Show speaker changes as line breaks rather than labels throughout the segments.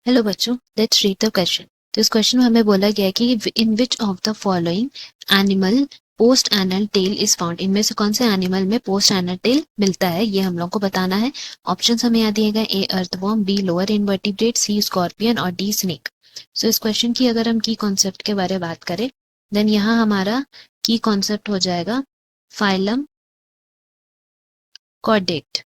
Hello बच्चों, let's read the question. तो इस क्वेश्चन में हमें बोला गया है कि in which of the following animal post anal tail is found. इनमें से कौन से एनिमल में पोस्ट एनल टेल मिलता है, ये हम लोग को बताना है। ऑप्शंस हमें यहाँ दिए गए, ए earthworm, be lower invertebrate, C scorpion और डी स्नेक। सो इस क्वेश्चन की अगर हम की कॉन्सेप्ट के बारे में बात करें, देन यहाँ हमारा की कॉन्सेप्ट हो जाएगा फाइलम कॉर्डेट।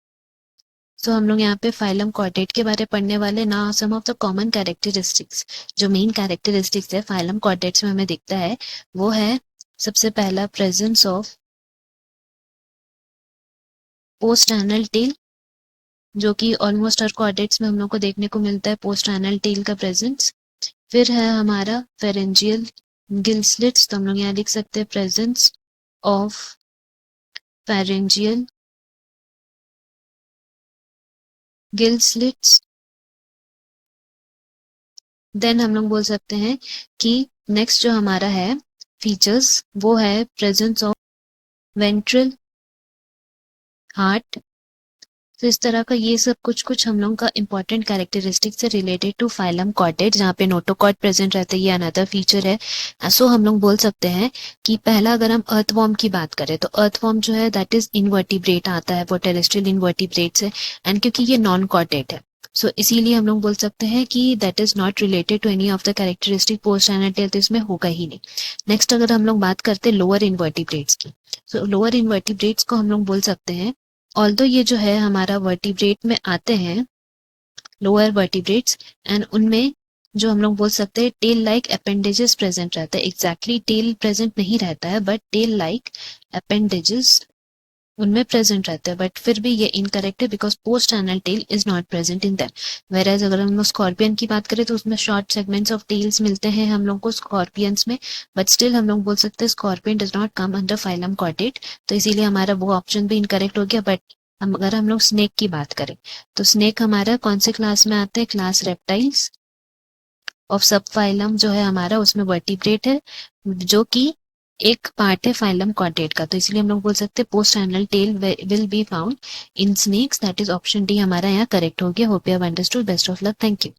सो हम लोग यहाँ पे फाइलम कॉर्डेट के बारे में पढ़ने वाले ना। सम ऑफ द कॉमन कैरेक्टरिस्टिक्स, जो मेन कैरेक्टरिस्टिक्स है फाइलम कॉर्डेट्स में हमें दिखता है, वो है सबसे पहला presence of post anal tell, जो कि ऑलमोस्ट हर कॉर्डेट्स में हम लोग को देखने को मिलता है पोस्ट एनल टेल का प्रेजेंस। फिर है हमारा फेरेंजियल गिल स्लिट्स, तो हम लोग यहाँ लिख सकते हैं presence of pharyngeal gill slits. Then हम लोग बोल सकते हैं कि नेक्स्ट जो हमारा है फीचर्स, वो है प्रेजेंस ऑफ वेंट्रल हार्ट। तो इस तरह का ये सब कुछ कुछ हम लोग का इंपॉर्टेंट कैरेक्टरिस्टिक से रिलेटेड टू फाइलम कॉर्डेट, जहाँ पे नोटोकॉर्ड प्रेजेंट रहता है, ये अनदर फीचर है। सो हम लोग बोल सकते हैं कि पहला अगर हम अर्थवॉर्म की बात करें तो अर्थवॉर्म जो है दैट इज इनवर्टिब्रेट आता है, वो टेरेस्ट्रियल इनवर्टिब्रेट्स है। एंड क्योंकि ये नॉन कॉर्डेट है, सो इसीलिए हम लोग बोल सकते हैं कि that is not related to any of the characteristic post anal tail, तो इसमें होगा ही नहीं। नेक्स्ट अगर हम लोग बात करते हैं लोअर इनवर्टिब्रेट्स की, सो लोअर इनवर्टिब्रेट्स को हम लोग बोल सकते हैं, ऑल्दो ये जो है हमारा वर्टिब्रेट में आते हैं लोअर वर्टिब्रेट्स, एंड उनमें जो हम लोग बोल सकते हैं टेल लाइक अपेंडेजेस प्रेजेंट रहता है। एग्जैक्टली टेल प्रेजेंट नहीं रहता है, बट टेल लाइक अपेंडेजेस उनमें प्रेजेंट रहता है, बट फिर भी ये इनकरेक्ट है because post anal tail is not present in them. Whereas अगर हम लोग स्कॉर्पियन की बात करें तो उसमें शॉर्ट सेगमेंट्स ऑफ टेल्स मिलते हैं हम लोग को स्कॉर्पियंस में, बट स्टिल हम लोग बोल सकते हैं scorpion does not come under phylum chordate, तो इसीलिए हमारा वो ऑप्शन भी इनकरेक्ट हो गया। बट अगर हम लोग स्नेक की बात करें तो स्नेक हमारा कौन से क्लास में आते हैं, क्लास रेप्टाइल्स ऑफ सब फाइलम जो है हमारा उसमें वर्टिब्रेट है, जो कि एक पार्ट है फाइलम कॉर्डेट का, तो इसलिए हम लोग बोल सकते हैं post anal tail will be found in snakes. That is option D हमारा यहाँ करेक्ट हो गया। Hope you have understood. Best of luck. Thank you.